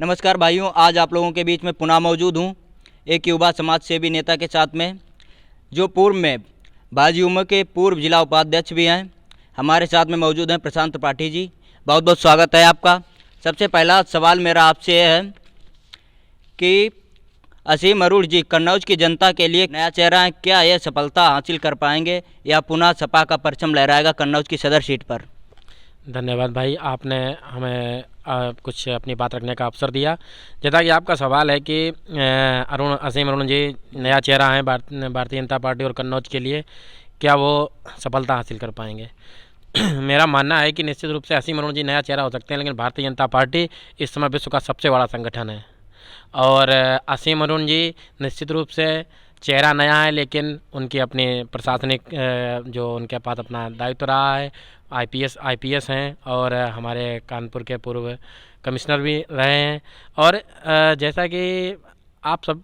नमस्कार भाइयों, आज आप लोगों के बीच में पुनः मौजूद हूँ एक युवा समाज सेवी नेता के साथ में, जो पूर्व में भाजयुमो के पूर्व जिला उपाध्यक्ष भी हैं। हमारे साथ में मौजूद हैं प्रशांत त्रिपाठी जी। बहुत बहुत स्वागत है आपका। सबसे पहला सवाल मेरा आपसे यह है कि असीम अरुण जी कन्नौज की जनता के लिए नया चेहरा है, क्या यह सफलता हासिल कर पाएंगे या पुनः सपा का परचम लहराएगा कन्नौज की सदर सीट पर? धन्यवाद भाई, आपने हमें कुछ अपनी बात रखने का अवसर दिया। जैसा कि आपका सवाल है कि असीम अरुण जी नया चेहरा है भारतीय जनता पार्टी और कन्नौज के लिए, क्या वो सफलता हासिल कर पाएंगे? मेरा मानना है कि निश्चित रूप से असीम अरुण जी नया चेहरा हो सकते हैं, लेकिन भारतीय जनता पार्टी इस समय विश्व का सबसे बड़ा संगठन है और असीम अरुण जी निश्चित रूप से चेहरा नया है, लेकिन उनकी अपनी प्रशासनिक जो उनके पास अपना दायित्व रहा है, आईपीएस हैं और हमारे कानपुर के पूर्व कमिश्नर भी रहे हैं। और जैसा कि आप सब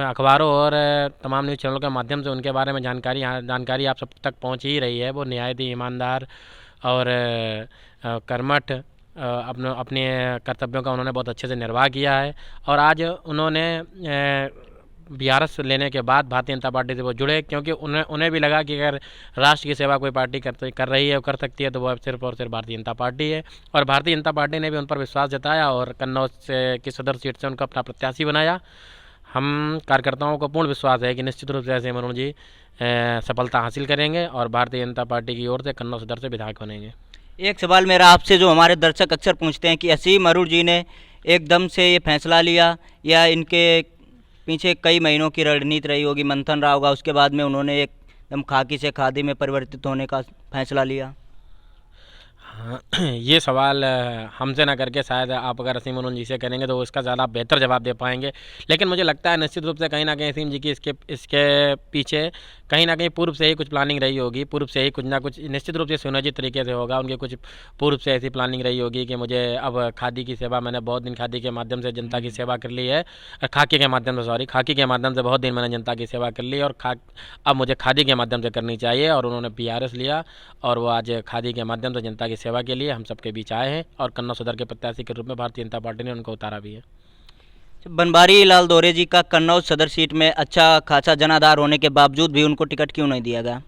अखबारों और तमाम न्यूज़ चैनलों के माध्यम से उनके बारे में जानकारी आप सब तक पहुंच ही रही है। वो निहायती ईमानदार और कर्मठ अपने कर्तव्यों का उन्होंने बहुत अच्छे से निर्वाह किया है और आज उन्होंने बीआरएस लेने के बाद भारतीय जनता पार्टी से वो जुड़े, क्योंकि उन्हें भी लगा कि अगर राष्ट्र की सेवा कोई पार्टी कर रही है, कर सकती है, तो वो सिर्फ और सिर्फ भारतीय जनता पार्टी है। और भारतीय जनता पार्टी ने भी उन पर विश्वास जताया और कन्नौज की सदर सीट से उनको अपना प्रत्याशी बनाया। हम कार्यकर्ताओं को पूर्ण विश्वास है कि निश्चित रूप से असीम अरुण जी सफलता हासिल करेंगे और भारतीय जनता पार्टी की ओर से कन्नौज सदर से विधायक बनेंगे। एक सवाल मेरा आपसे, जो हमारे दर्शक अक्सर पूछते हैं कि असीम अरुण जी ने एकदम से ये फैसला लिया या इनके पीछे कई महीनों की रणनीति रही होगी, मंथन रहा होगा, उसके बाद में उन्होंने एकदम खाकी से खादी में परिवर्तित होने का फैसला लिया? हाँ, ये सवाल हमसे ना करके शायद आप अगर असीम अरुण जी से करेंगे तो इसका ज़्यादा बेहतर जवाब दे पाएंगे। लेकिन मुझे लगता है निश्चित रूप से कहीं ना कहीं असीम जी की इसके पीछे कहीं ना कहीं पूर्व से ही कुछ प्लानिंग रही होगी, पूर्व से ही कुछ ना कुछ निश्चित रूप से सुनियोजित तरीके से होगा। उनके कुछ पूर्व से ऐसी प्लानिंग रही होगी कि मुझे अब खादी की सेवा, मैंने बहुत दिन खादी के माध्यम से जनता की सेवा कर ली है, खाकी के माध्यम से बहुत दिन मैंने जनता की सेवा कर ली और अब मुझे खादी के माध्यम से करनी चाहिए। और उन्होंने बीआरएस लिया और वो आज खादी के माध्यम से जनता की सेवा के लिए हम सबके बीच आए हैं और कन्नौज सदर के प्रत्याशी के रूप में भारतीय जनता पार्टी ने उनको उतारा भी है। बनवारी लाल दोहरे जी का कन्नौज सदर सीट में अच्छा खासा जनाधार होने के बावजूद भी उनको टिकट क्यों नहीं दिया गया?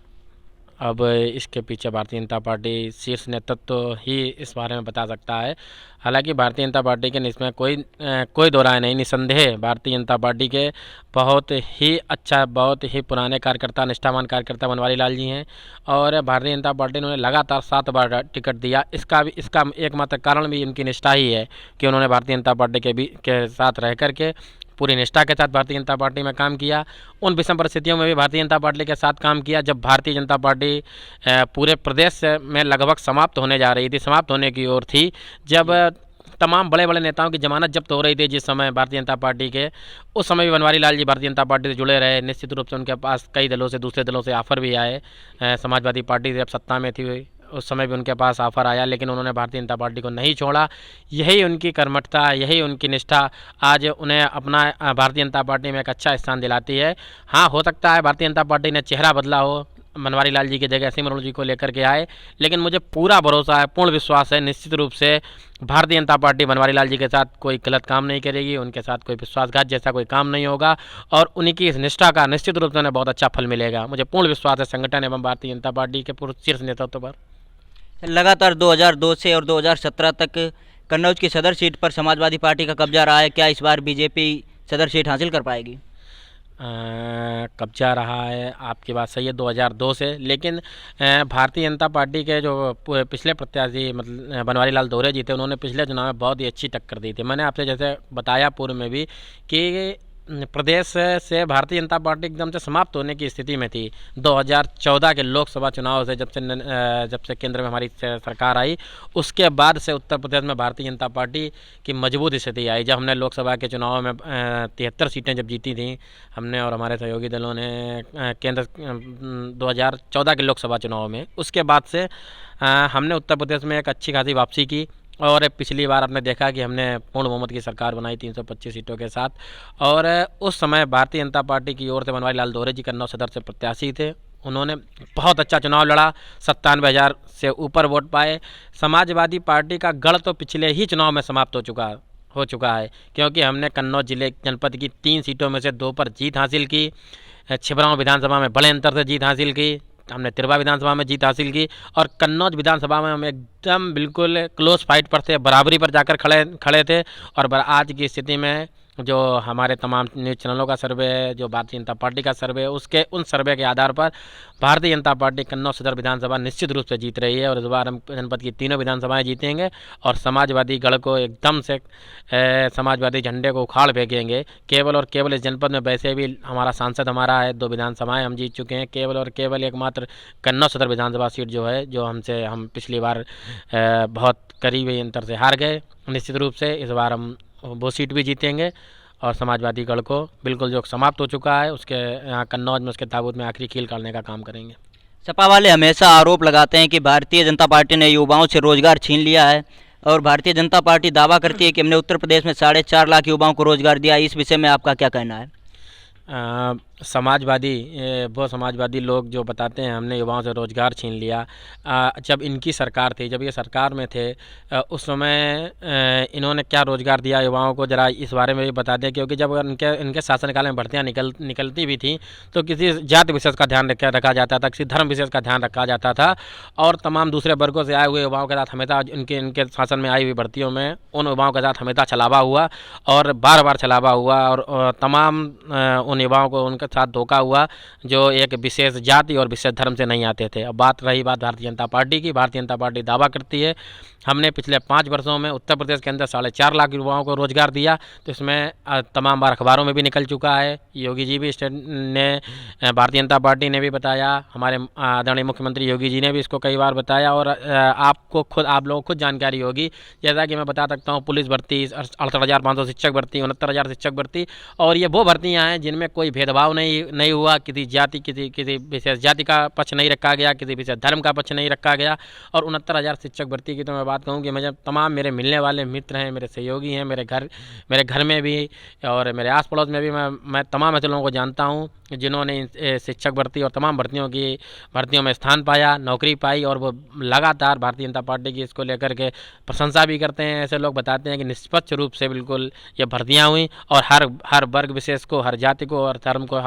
अब इसके पीछे भारतीय जनता पार्टी शीर्ष नेतृत्व तो ही इस बारे में बता सकता है। हालांकि भारतीय जनता पार्टी के इसमें कोई दो राय नहीं, निसंदेह भारतीय जनता पार्टी के बहुत ही पुराने कार्यकर्ता, निष्ठावान कार्यकर्ता बनवारी लाल जी हैं और भारतीय जनता पार्टी ने उन्हें लगातार 7 बार टिकट दिया। इसका एकमात्र कारण भी उनकी निष्ठा ही है कि उन्होंने भारतीय जनता पार्टी के साथ रह करके पूरी निष्ठा के साथ भारतीय जनता पार्टी में काम किया। उन विषम परिस्थितियों में भी भारतीय जनता पार्टी के साथ काम किया जब भारतीय जनता पार्टी पूरे प्रदेश में लगभग समाप्त होने की ओर थी, जब तमाम बड़े बड़े नेताओं की जमानत जब्त हो रही थी। जिस समय भारतीय जनता पार्टी के उस समय भी बनवारी लाल जी भारतीय जनता पार्टी से जुड़े रहे। निश्चित रूप से उनके पास कई दलों से, दूसरे दलों से ऑफर भी आए। समाजवादी पार्टी जब सत्ता में थी उस समय भी उनके पास ऑफर आया, लेकिन उन्होंने भारतीय जनता पार्टी को नहीं छोड़ा। यही उनकी कर्मठता, यही उनकी निष्ठा आज उन्हें अपना भारतीय जनता पार्टी में एक अच्छा स्थान दिलाती है। हाँ, हो सकता है भारतीय जनता पार्टी ने चेहरा बदला हो, बनवारी लाल जी की जगह असीम अरुण जी को लेकर के आए, लेकिन मुझे पूरा भरोसा है, पूर्ण विश्वास है, निश्चित रूप से भारतीय जनता पार्टी बनवारी लाल जी के साथ कोई गलत काम नहीं करेगी, उनके साथ कोई विश्वासघात जैसा कोई काम नहीं होगा और उनकी इस निष्ठा का निश्चित रूप से उन्हें बहुत अच्छा फल मिलेगा। मुझे पूर्ण विश्वास है संगठन एवं भारतीय जनता पार्टी के पूर्व शीर्ष नेतृत्व पर। लगातार 2002 से और 2017 तक कन्नौज की सदर सीट पर समाजवादी पार्टी का कब्जा रहा है, क्या इस बार बीजेपी सदर सीट हासिल कर पाएगी? कब्जा रहा है, आपकी बात सही है 2002 से, लेकिन भारतीय जनता पार्टी के जो पिछले प्रत्याशी मतलब बनवारी लाल दोहरे जी थे, उन्होंने पिछले चुनाव में बहुत ही अच्छी टक्कर दी थी। मैंने आपसे जैसे बताया पूर्व में भी कि प्रदेश से भारतीय जनता पार्टी एकदम से समाप्त होने की स्थिति में थी। 2014 के लोकसभा चुनाव से जब से केंद्र में हमारी सरकार आई, उसके बाद से उत्तर प्रदेश में भारतीय जनता पार्टी की मजबूत स्थिति आई। जब हमने लोकसभा के चुनाव में 73 सीटें जब जीती थी हमने और हमारे सहयोगी दलों ने केंद्र 2014 के लोकसभा चुनाव में, उसके बाद से हमने उत्तर प्रदेश में एक अच्छी खासी वापसी की और पिछली बार आपने देखा कि हमने पूर्ण बहुमत की सरकार बनाई 325 सीटों के साथ। और उस समय भारतीय जनता पार्टी की ओर से बनवारी लाल दोहरे जी कन्नौज सदर से प्रत्याशी थे। उन्होंने बहुत अच्छा चुनाव लड़ा, 97,000 से ऊपर वोट पाए। समाजवादी पार्टी का गढ़ तो पिछले ही चुनाव में समाप्त हो चुका। हो चुका है, क्योंकि हमने कन्नौज जिले जनपद की 3 सीटों में से 2 पर जीत हासिल की। छिबरामऊ विधानसभा में बड़े अंतर से जीत हासिल की, हमने तिरवा विधानसभा में जीत हासिल की, और कन्नौज विधानसभा में हम एकदम बिल्कुल क्लोज फाइट पर थे, बराबरी पर जाकर खड़े थे। और आज की स्थिति में जो हमारे तमाम न्यूज़ चैनलों का सर्वे है, जो भारतीय जनता पार्टी का सर्वे है, उसके उन सर्वे के आधार पर भारतीय जनता पार्टी कन्नौज सदर विधानसभा निश्चित रूप से जीत रही है। और इस बार हम जनपद की तीनों विधानसभाएं जीतेंगे और समाजवादी गढ़ को एकदम से समाजवादी झंडे को उखाड़ फेंकेंगे। केवल और केवल इस जनपद में वैसे भी हमारा सांसद हमारा है, 2 विधानसभाएं हम जीत चुके हैं। केवल और केवल एकमात्र कन्नौज सदर विधानसभा सीट जो है, जो हम पिछली बार बहुत करीबी अंतर से हार गए, निश्चित रूप से इस बार हम वो सीट भी जीतेंगे और समाजवादी गढ़ को बिल्कुल जो समाप्त हो चुका है उसके यहाँ कन्नौज में उसके ताबूत में आखिरी कील काटने का काम करेंगे। सपा वाले हमेशा आरोप लगाते हैं कि भारतीय जनता पार्टी ने युवाओं से रोजगार छीन लिया है, और भारतीय जनता पार्टी दावा करती है कि हमने उत्तर प्रदेश में 4.5 लाख युवाओं को रोजगार दिया। इस विषय में आपका क्या कहना है? वो समाजवादी लोग जो बताते हैं हमने युवाओं से रोज़गार छीन लिया, जब इनकी सरकार थी, जब ये सरकार में थे, उस समय इन्होंने क्या रोज़गार दिया युवाओं को, ज़रा इस बारे में भी बता दें। क्योंकि जब इनके शासनकाल में भर्तियाँ निकलती भी थी तो किसी जाति विशेष का ध्यान रखा जाता था, किसी धर्म विशेष का ध्यान रखा जाता था, और तमाम दूसरे वर्गों से आए हुए युवाओं के साथ हमेशा इनके शासन में आई हुई भर्तियों में उन युवाओं के साथ हमेशा छलावा हुआ और बार छलावा हुआ, और तमाम उन युवाओं को उनके साथ धोखा हुआ जो एक विशेष जाति और विशेष धर्म से नहीं आते थे। अब बात रही भारतीय जनता पार्टी की, भारतीय जनता पार्टी दावा करती है हमने पिछले 5 वर्षों में उत्तर प्रदेश के अंदर 4.5 लाख युवाओं को रोजगार दिया। तो इसमें तमाम बार अखबारों में भी निकल चुका है, योगी जी भी ने, भारतीय जनता पार्टी ने भी बताया, हमारे आदरणीय मुख्यमंत्री योगी जी ने भी इसको कई बार बताया, और आप लोगों को खुद जानकारी होगी। जैसा कि मैं बता सकता हूँ, पुलिस भर्ती 68,500 शिक्षक भर्ती, 69,000 शिक्षक भर्ती, और ये वो भर्तियाँ हैं जिनमें कोई भेदभाव नहीं हुआ, किसी जाति किसी विशेष जाति का पक्ष नहीं रखा गया, किसी विशेष धर्म का पक्ष नहीं रखा गया। और 69,000 शिक्षक भर्ती की तो मैं बात कहूँ कि मैं जब तमाम मेरे मिलने वाले मित्र हैं, मेरे सहयोगी हैं, मेरे घर में भी और मेरे आस पड़ोस में भी मैं तमाम ऐसे लोगों को जानता हूँ जिन्होंने शिक्षक भर्ती और तमाम भर्तियों में स्थान पाया, नौकरी पाई, और वो लगातार भारतीय जनता पार्टी की इसको लेकर के प्रशंसा भी करते हैं। ऐसे लोग बताते हैं कि निष्पक्ष रूप से बिल्कुल ये भर्तियाँ हुई और हर वर्ग विशेष को, हर जाति को, हर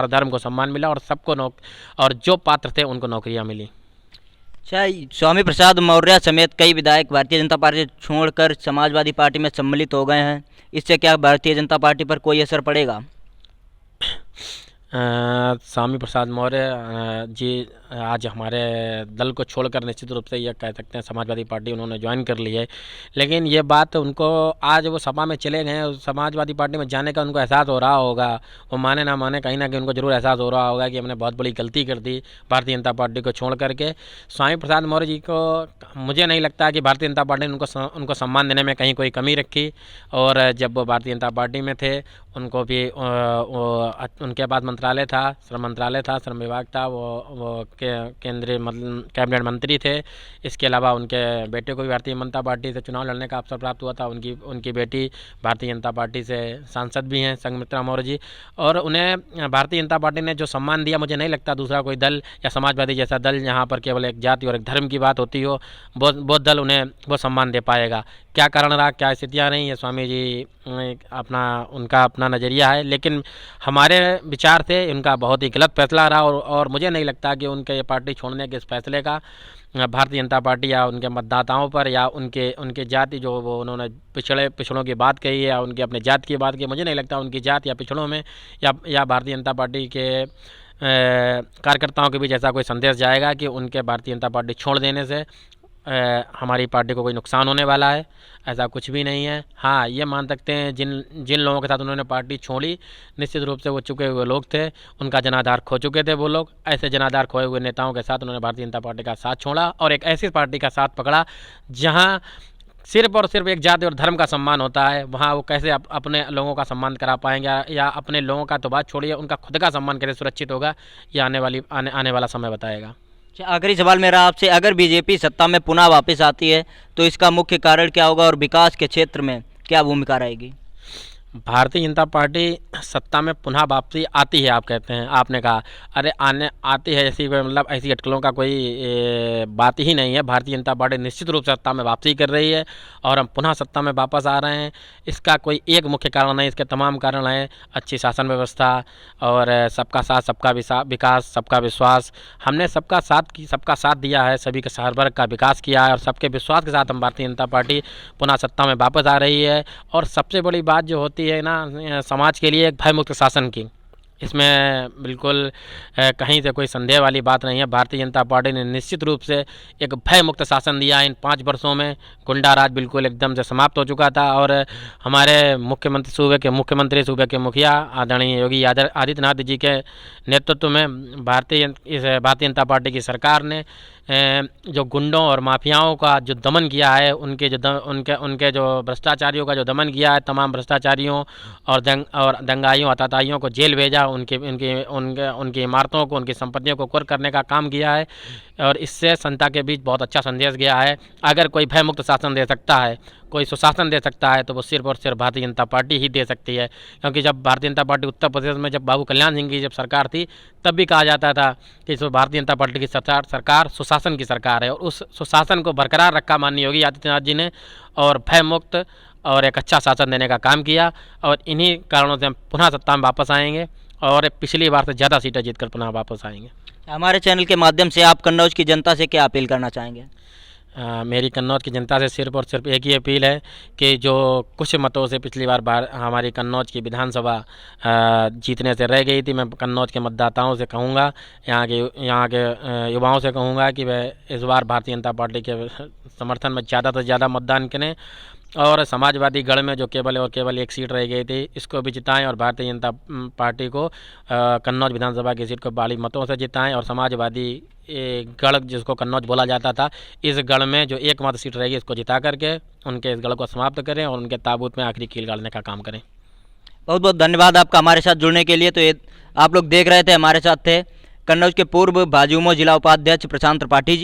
धर्म को सम्मान मिला, और सबको और जो पात्र थे उनको नौकरियाँ मिली। अच्छा, स्वामी प्रसाद मौर्य समेत कई विधायक भारतीय जनता पार्टी छोड़कर समाजवादी पार्टी में सम्मिलित हो गए हैं। इससे क्या भारतीय जनता पार्टी पर कोई असर पड़ेगा? स्वामी प्रसाद मौर्य जी आज हमारे दल को छोड़कर निश्चित रूप से यह कह सकते हैं समाजवादी पार्टी उन्होंने ज्वाइन कर ली है। लेकिन ये बात उनको, आज वो सपा में चले गए, समाजवादी पार्टी में जाने का उनको एहसास हो रहा होगा, वो माने ना माने कहीं ना कहीं उनको जरूर एहसास हो रहा होगा कि हमने बहुत बड़ी गलती कर दी भारतीय जनता पार्टी को छोड़ करके। स्वामी प्रसाद मौर्य जी को मुझे नहीं लगता कि भारतीय जनता पार्टी ने उनको सम्मान देने में कहीं कोई कमी रखी, और जब वो भारतीय जनता पार्टी में थे उनको भी उनके पास मंत्रालय था, श्रम मंत्रालय था, श्रम विभाग था, वो केंद्रीय कैबिनेट मंत्री थे। इसके अलावा उनके बेटे को भी भारतीय जनता पार्टी से चुनाव लड़ने का अवसर प्राप्त हुआ था। उनकी बेटी भारतीय जनता पार्टी से सांसद भी हैं, संघमित्रा मौर्य जी, और उन्हें भारतीय जनता पार्टी ने जो सम्मान दिया, मुझे नहीं लगता दूसरा कोई दल या समाजवादी जैसा दल जहाँ पर केवल एक जाति और एक धर्म की बात होती हो, वो दल उन्हें वो सम्मान दे पाएगा। क्या कारण रहा, क्या स्थितियाँ रही, ये स्वामी जी उनका अपना नज़रिया है, लेकिन हमारे विचार से उनका बहुत ही गलत फैसला रहा, और मुझे नहीं लगता कि उनके पार्टी छोड़ने के इस फैसले का भारतीय जनता पार्टी या उनके मतदाताओं पर या उनके जाति जो वो उन्होंने पिछड़ों की बात कही है या उनके अपने जाति की बात की, मुझे नहीं लगता उनकी जात या पिछड़ों में या भारतीय जनता पार्टी के कार्यकर्ताओं के बीच ऐसा कोई संदेश जाएगा कि उनके भारतीय जनता पार्टी छोड़ देने से हमारी पार्टी को कोई नुकसान होने वाला है। ऐसा कुछ भी नहीं है। हाँ, ये मान सकते हैं जिन लोगों के साथ उन्होंने पार्टी छोड़ी, निश्चित रूप से वो चुके हुए लोग थे, उनका जनाधार खो चुके थे वो लोग। ऐसे जनाधार खोए हुए नेताओं के साथ उन्होंने भारतीय जनता पार्टी का साथ छोड़ा और एक ऐसी पार्टी का साथ पकड़ा जहाँ सिर्फ और सिर्फ एक जाति और धर्म का सम्मान होता है। वहाँ वो कैसे अपने लोगों का सम्मान करा पाएंगे, या अपने लोगों का तो बात छोड़िए, उनका खुद का सम्मान कैसे सुरक्षित होगा, ये आने वाला समय बताएगा। आखिरी सवाल मेरा आपसे, अगर बीजेपी सत्ता में पुनः वापस आती है तो इसका मुख्य कारण क्या होगा और विकास के क्षेत्र में क्या भूमिका रहेगी? भारतीय जनता पार्टी सत्ता में पुनः वापसी आती है, आप कहते हैं, आपने कहा। अरे आने आती है ऐसी कोई मतलब ऐसी अटकलों का कोई बात ही नहीं है। भारतीय जनता पार्टी निश्चित रूप से सत्ता में वापसी कर रही है और हम पुनः सत्ता में वापस आ रहे हैं। इसका कोई एक मुख्य कारण नहीं, इसके तमाम कारण हैं। अच्छी शासन व्यवस्था और सबका साथ सबका विकास, सबका विश्वास। हमने सबका साथ दिया है, सभी के हर वर्ग का विकास किया है और सबके विश्वास के साथ हम भारतीय जनता पार्टी पुनः सत्ता में वापस आ रही है। और सबसे बड़ी बात जो होती है ना समाज के लिए, एक भयमुक्त शासन की, इसमें बिल्कुल कहीं से कोई संदेह वाली बात नहीं है। भारतीय जनता पार्टी ने निश्चित रूप से एक भय मुक्त शासन दिया है। इन 5 वर्षों में गुंडा राज बिल्कुल एकदम से समाप्त हो चुका था और हमारे सूबे के मुखिया आदरणीय योगी आदित्यनाथ जी के नेतृत्व में भारतीय जनता पार्टी की सरकार ने जो गुंडों और माफियाओं का जो दमन किया है, उनके जो भ्रष्टाचारियों का जो दमन किया है, तमाम भ्रष्टाचारियों और दंगाइयों आतताइयों को जेल भेजा, उनकी इमारतों को, उनकी संपत्तियों को कुर्क करने का काम किया है और इससे जनता के बीच बहुत अच्छा संदेश गया है। अगर कोई भयमुक्त शासन दे सकता है, कोई सुशासन दे सकता है, तो वो सिर्फ और सिर्फ भारतीय जनता पार्टी ही दे सकती है। क्योंकि जब भारतीय जनता पार्टी उत्तर प्रदेश में जब बाबू कल्याण सिंह की जब सरकार थी, तब भी कहा जाता था कि भारतीय जनता पार्टी की सरकार सुशासन की सरकार है और उस सुशासन को बरकरार रखा माननीय योगी आदित्यनाथ जी ने और भयमुक्त और एक अच्छा शासन देने का काम किया। और इन्हीं कारणों से हम पुनः सत्ता में वापस आएंगे और पिछली बार से ज़्यादा सीटें जीतकर पुनः वापस आएंगे। हमारे चैनल के माध्यम से आप कन्नौज की जनता से क्या अपील करना चाहेंगे? मेरी कन्नौज की जनता से सिर्फ और सिर्फ एक ही अपील है कि जो कुछ मतों से पिछली बार हमारी कन्नौज की विधानसभा जीतने से रह गई थी, मैं कन्नौज के मतदाताओं से कहूँगा, यहाँ के युवाओं से कहूँगा कि वह इस बार भारतीय जनता पार्टी के समर्थन में ज़्यादा से ज़्यादा मतदान करें और समाजवादी गढ़ में जो केवल एक सीट रह गई थी, इसको भी जिताएं और भारतीय जनता पार्टी को कन्नौज विधानसभा की सीट को भारी मतों से जिताएं और समाजवादी गढ़ जिसको कन्नौज बोला जाता था, इस गढ़ में जो एकमात्र सीट रहेगी इसको जिता करके उनके इस गढ़ को समाप्त करें और उनके ताबूत में आखिरी कील गाड़ने का काम करें। बहुत बहुत धन्यवाद आपका हमारे साथ जुड़ने के लिए। तो ये आप लोग देख रहे थे, हमारे साथ थे कन्नौज के पूर्व भाजयुमो जिला उपाध्यक्ष प्रशांत त्रिपाठी जी।